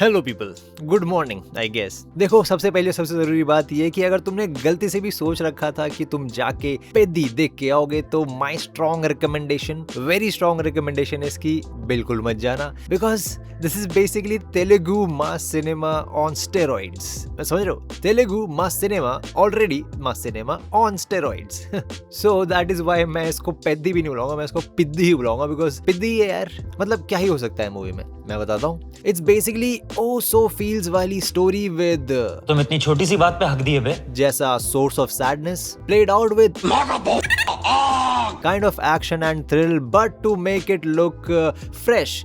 Hello people, good morning I guess. देखो, सबसे पहले सबसे जरूरी बात यह कि अगर तुमने गलती से भी सोच रखा था कि तुम जाके पेदी देख के आओगे तो my strong recommendation, very strong recommendation इसकी बिल्कुल मत जाना, because this is basically Telugu mass cinema on steroids. समझ रहे हो? Telugu mass cinema, already mass cinema on steroids. So that is why मैं इसको पेदी भी नहीं बुलाऊंगा, मैं इसको पिद्दी ही बुलाऊंगा, बिकॉज पिद्दी है यार, मतलब क्या ही हो सकता है मूवी में, मैं बताता हूँ। It's basically oh so feels वाली स्टोरी विद तुम इतनी छोटी सी बात पे हक दिए बे। जैसा source of sadness played out with kind of action and thrill, but to make it look fresh,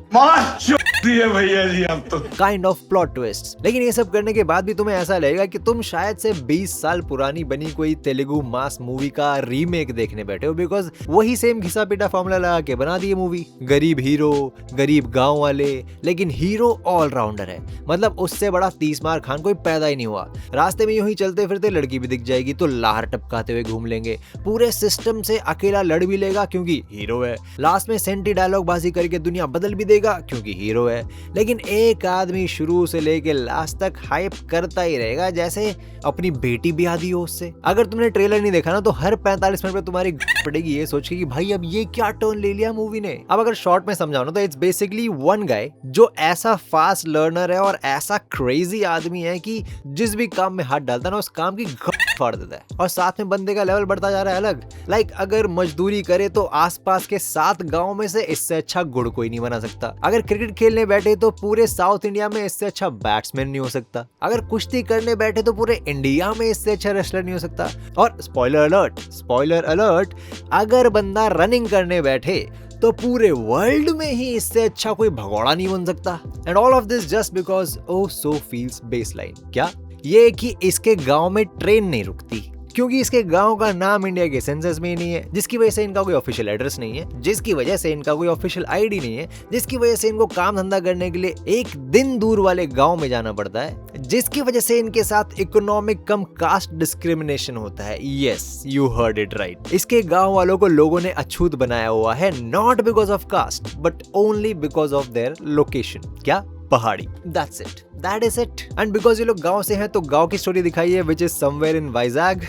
भैया जी हम तो काइंड ऑफ प्लॉट ट्विस्ट। लेकिन ये सब करने के बाद भी तुम्हें ऐसा लगेगा कि तुम शायद से 20 साल पुरानी बनी कोई तेलुगु मास मूवी का रीमेक देखने बैठे हो, बिकॉज वही सेम घिसा पिटा फॉर्मूला लगा के बना दी मूवी। गरीब हीरो, गरीब गांव वाले, लेकिन हीरो ऑलराउंडर है, मतलब उससे बड़ा 30 मार खान कोई पैदा ही नहीं हुआ। रास्ते में यूं ही चलते फिरते लड़की भी दिख जाएगी तो लाहर टपकाते हुए घूम लेंगे, पूरे सिस्टम से अकेला लड़ भी लेगा क्योंकि हीरो है, लास्ट में सेंटी डायलॉग बाजी करके दुनिया बदल भी देगा क्योंकि हीरो है। लेकिन एक आदमी शुरू से लेके लास्ट तक हाइप करता ही रहेगा जैसे अपनी बेटी भी आदि हो उससे। अगर तुमने ट्रेलर नहीं देखा ना तो हर 45 मिनट में तुम्हारी पड़ेगी ये सोच के कि भाई अब ये क्या टर्न ले लिया मूवी ने। अब अगर शॉर्ट में समझाओ ना तो इट्स बेसिकली वन गाय जो ऐसा फास्ट लर्नर है और ऐसा क्रेजी आदमी है कि जिस भी काम में हाथ डालता है ना उस काम की फाड़ देता है, और साथ में बंदे का लेवल बढ़ता जा रहा है अलग। लाइक अगर मजदूरी करे तो आसपास के 7 गांव में से इससे अच्छा गुड़ कोई नहीं बना सकता। अगर क्रिकेट खेलने बैठे तो पूरे साउथ इंडिया में इससे अच्छा बैट्समैन नहीं हो सकता। अगर कुश्ती करने बैठे तो पूरे इंडिया में इससे अच्छा रेसलर नहीं हो सकता। और स्पॉइलर अलर्ट, अगर बंदा रनिंग करने बैठे तो पूरे वर्ल्ड में ही इससे अच्छा कोई भगोड़ा नहीं बन सकता। And all of this just because oh so feels baseline. क्या ये कि इसके गांव में ट्रेन नहीं रुकती क्योंकि इसके गांव का नाम इंडिया के सेंसस में ही नहीं है, जिसकी वजह से इनका कोई ऑफिशियल एड्रेस नहीं है, जिसकी वजह से इनका कोई ऑफिशियल आईडी नहीं है, जिसकी वजह से इनको काम धंधा करने के लिए एक दिन दूर वाले गांव में जाना पड़ता है, जिसकी वजह से इनके साथ इकोनॉमिक कम कास्ट डिस्क्रिमिनेशन होता है। Yes, you heard it right. इसके गांव वालों को लोगों ने अछूत बनाया हुआ है, not because of caste but only because of their location. क्या? पहाड़ी। That's it. That is it. And because ये लोग गांव से हैं तो गांव की स्टोरी दिखाई है which is somewhere in Vizag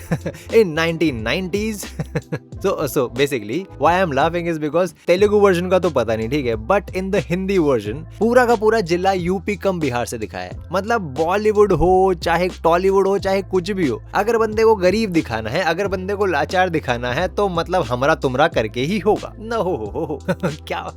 in 1990s. So basically why I'm laughing is because Telugu version का तो पता नहीं, ठीक है, but in the Hindi version पूरा का पूरा जिला यूपी कम बिहार से दिखाया है। मतलब बॉलीवुड हो चाहे टॉलीवुड हो चाहे कुछ भी हो, अगर बंदे को गरीब दिखाना है, अगर बंदे को लाचार दिखाना है तो मतलब हमरा तुमरा करके ही होगा ना। हो क्या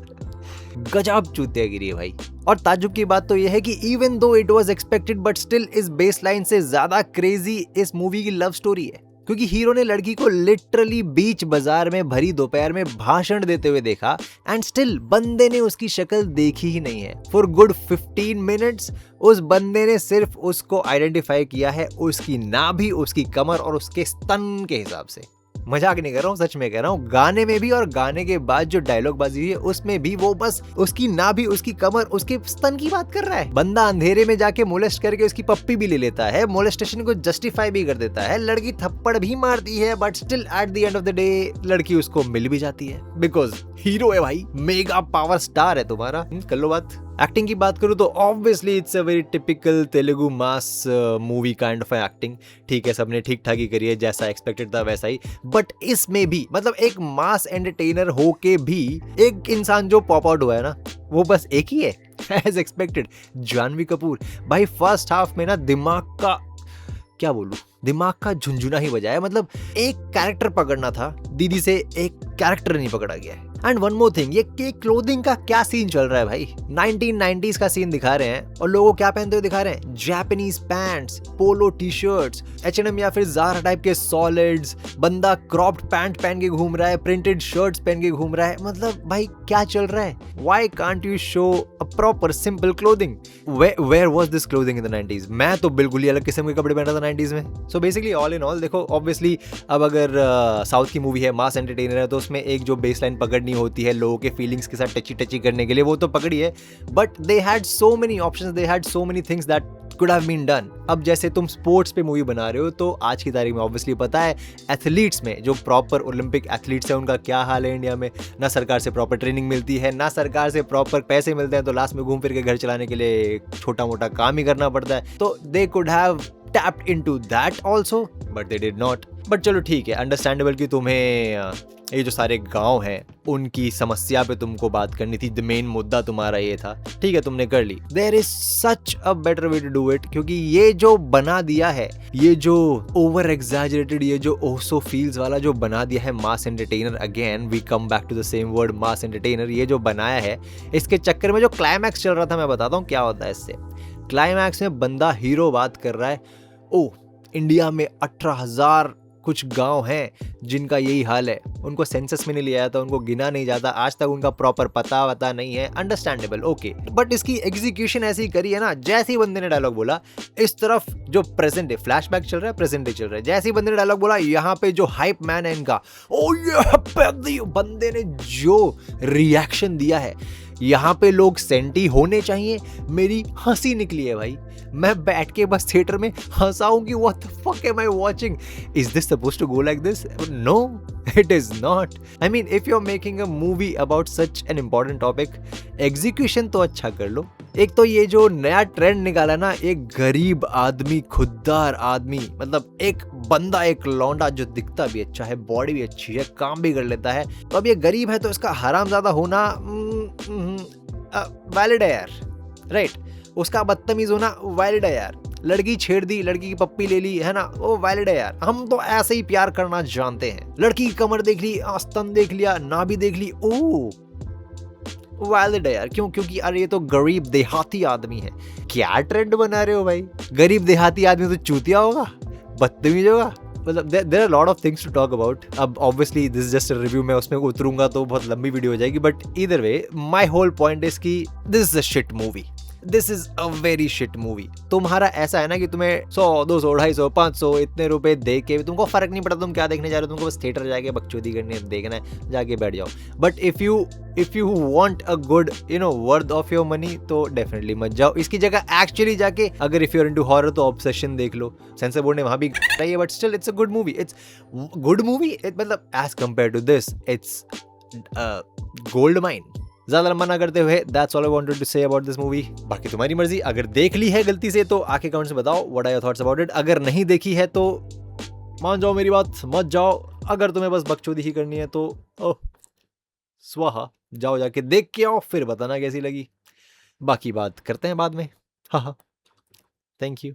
गजब चूतियागिरी है भाई। और ताज्जुब की बात तो यह है कि even though it was expected but still इस बेसलाइन से ज्यादा क्रेजी इस मूवी की लव स्टोरी है, क्योंकि हीरो ने लड़की को लिटरली बीच बाजार में भरी दोपहर में भाषण देते हुए देखा एंड स्टिल बंदे ने उसकी शक्ल देखी ही नहीं है। फॉर गुड 15 मिनट्स उस बंदे ने सिर्फ उसको आइडेंटिफाई किया है उसकी नाभि, उसकी कमर और उसके स्तन के हिसाब से। मजाक नहीं कर रहा हूँ, सच में कह रहा हूँ। गाने में भी और गाने के बाद जो डायलॉग बाजी हुई है उसमें भी वो बस उसकी नाभि, उसकी कमर, उसके स्तन की बात कर रहा है। बंदा अंधेरे में जाके मोलेस्ट करके उसकी पप्पी भी ले लेता है, मोलेस्टेशन को जस्टिफाई भी कर देता है, लड़की थप्पड़ भी मारती है, but still at the end of the day लड़की उसको मिल भी जाती है बिकॉज हीरो है भाई, मेगा पावर स्टार है तुम्हारा। कर लो बात। एक्टिंग की बात करूँ तो obviously it's a very typical Telugu mass movie kind of acting. ठीक है, सबने ठीक ठाक ही करी है, जैसा एक्सपेक्टेड था वैसा ही, बट इसमें भी मतलब एक मास एंटरटेनर होके भी एक इंसान जो पॉप आउट हुआ है ना वो बस एक ही है, एज एक्सपेक्टेड, जानवी कपूर। भाई फर्स्ट हाफ में ना दिमाग का झुंझुना ही बजाया। मतलब एक कैरेक्टर पकड़ना था, दीदी से एक कैरेक्टर नहीं पकड़ा गया है। एंड वन मोर थिंग, ये क्लोथिंग का क्या सीन चल रहा है भाई? 1990s का सीन दिखा रहे हैं और लोगों क्या पहनते हुए दिखा रहे हैं? Japanese pants, polo T shirts, H&M या फिर ज़ारा टाइप के सॉलिड्स। बंदा क्रॉप्ड पैंट पहन के घूम रहा है, प्रिंटेड शर्ट्स पहन के घूम रहा है। मतलब भाई क्या चल रहा है? Why can't you show a proper simple clothing? Where was this clothing in the 90s? मैं तो बिल्कुल ही अलग किस्म के कपड़े पहन रहा था 90s में। So basically all in all देखो, ऑब्वियसली अब अगर साउथ की मूवी है, मास एंटरटेनर है, तो उसमें एक जो बेसलाइन पकड़नी होती है लोगों के फीलिंग्स के साथ टची करने के लिए, वो तो पकड़ी है, but they had so many options, they had so many things that could have been done. अब जैसे तुम स्पोर्ट्स पे मूवी बना रहे हो तो आज की तारीख में ऑब्वियसली पता है एथलीट्स में जो प्रॉपर ओलंपिक एथलीट्स हैं उनका क्या हाल है इंडिया में। ना सरकार से प्रॉपर ट्रेनिंग मिलती है, ना सरकार से प्रॉपर पैसे मिलते हैं, तो लास्ट में घूम फिर के घर चलाने के लिए छोटा मोटा काम ही करना पड़ता है। तो they could have tapped into that also but they did not. But चलो ठीक है, अंडरस्टैंडेबल कि तुम्हें ये जो सारे गांव हैं उनकी समस्या पे तुमको बात करनी थी, द मेन मुद्दा तुम्हारा ये था, ठीक है तुमने कर ली। There is such a better way to do it, क्योंकि ये जो बना दिया है, ये जो ओवर एग्जैजरेटेड, ये जो ओसो फील्स वाला जो बना दिया है mass entertainer, again we come back to the same word mass entertainer, ये जो बनाया है इसके चक्कर में जो क्लाइमैक्स चल रहा था, मैं बताता हूँ क्या होता है इससे। क्लाइमैक्स में बंदा हीरो बात कर रहा है, ओ इंडिया में 18,000 कुछ गांव हैं जिनका यही हाल है, उनको सेंसस में नहीं लिया जाता, उनको गिना नहीं जाता, आज तक उनका प्रॉपर पता वता नहीं है, अंडरस्टैंडेबल, ओके। बट इसकी एग्जीक्यूशन ऐसी करी है ना, जैसे ही बंदे ने डायलॉग बोला, इस तरफ जो प्रेजेंट है, फ्लैशबैक चल रहा है, प्रेजेंट डे चल रहा है, जैसे ही बंदे ने डायलॉग बोला, यहाँ पे जो हाइप मैन है इनका, ओ ये बंदे ने जो रिएक्शन दिया है, यहाँ पे लोग सेंटी होने चाहिए। मेरी हंसी निकली है भाई, मैं बैठ के बस थिएटर में हंसाऊं कि what the fuck am I watching, is this supposed to go like this? No, it is not. I mean if you are making a movie about such an important topic, execution तो अच्छा कर लो। एक तो ये जो नया trend निकाला ना, एक गरीब आदमी, खुददार आदमी, मतलब एक बंदा, एक लौंडा जो दिखता भी अच्छा है, बॉडी भी अच्छी है, काम भी कर लेता है, तो अब ये गरीब है तो इसका हरामजादा होना वैलिड है यार, राइट? उसका बदतमीज होना वैलिड है यार, लड़की छेड़ दी, लड़की की पप्पी ले ली है ना, वो वैलिड है यार, हम तो ऐसे ही प्यार करना जानते हैं। लड़की की कमर देख ली, स्तन देख लिया, नाभि देख ली, ओ वैलिड है यार, क्यों? क्योंकि अरे ये तो गरीब देहाती आदमी है। क्या ट्रेंड बना रहे हो भाई? गरीब देहाती आदमी तो चूतिया होगा, बदतमीज होगा, मतलब there are lot of things to talk about. अब obviously this is just a review, मैं उसमें उतरूंगा तो बहुत लंबी वीडियो हो जाएगी, but either way my whole point is कि this is a shit movie, this is a very shit movie. तुम्हारा ऐसा है ना कि तुम्हें 100, 200, 250, 500 इतने रुपए दे के भी तुमको फर्क नहीं पड़ता तुम क्या देखने जा रहे हो, तुमको बस थिएटर जाके बकचोदी करनी है, देखना है, जाके बैठ जाओ। But if you want a good worth of your money, तो डेफिनेटली मत जाओ। इसकी जगह एक्चुअली जाके, अगर if you are into horror तो ऑब्सेशन देख लो, सेंसर बोर्ड ने वहां भी है, but still it's a good movie, it's good movie, मतलब as compare to this it's gold mine. ज्यादा लंबा ना करते हुए, that's all I wanted to say about this movie. बाकी तुम्हारी मर्जी, अगर देख ली है गलती से तो आके कमेंट्स में बताओ what are your thoughts about it. अगर नहीं देखी है तो मान जाओ मेरी बात, मत जाओ। अगर तुम्हें बस बकचोदी ही करनी है तो ओह स्वाहा, जाओ जाके देख के आओ, फिर बताना कैसी लगी। बाकी बात करते हैं बाद में। हाँ, थैंक यू।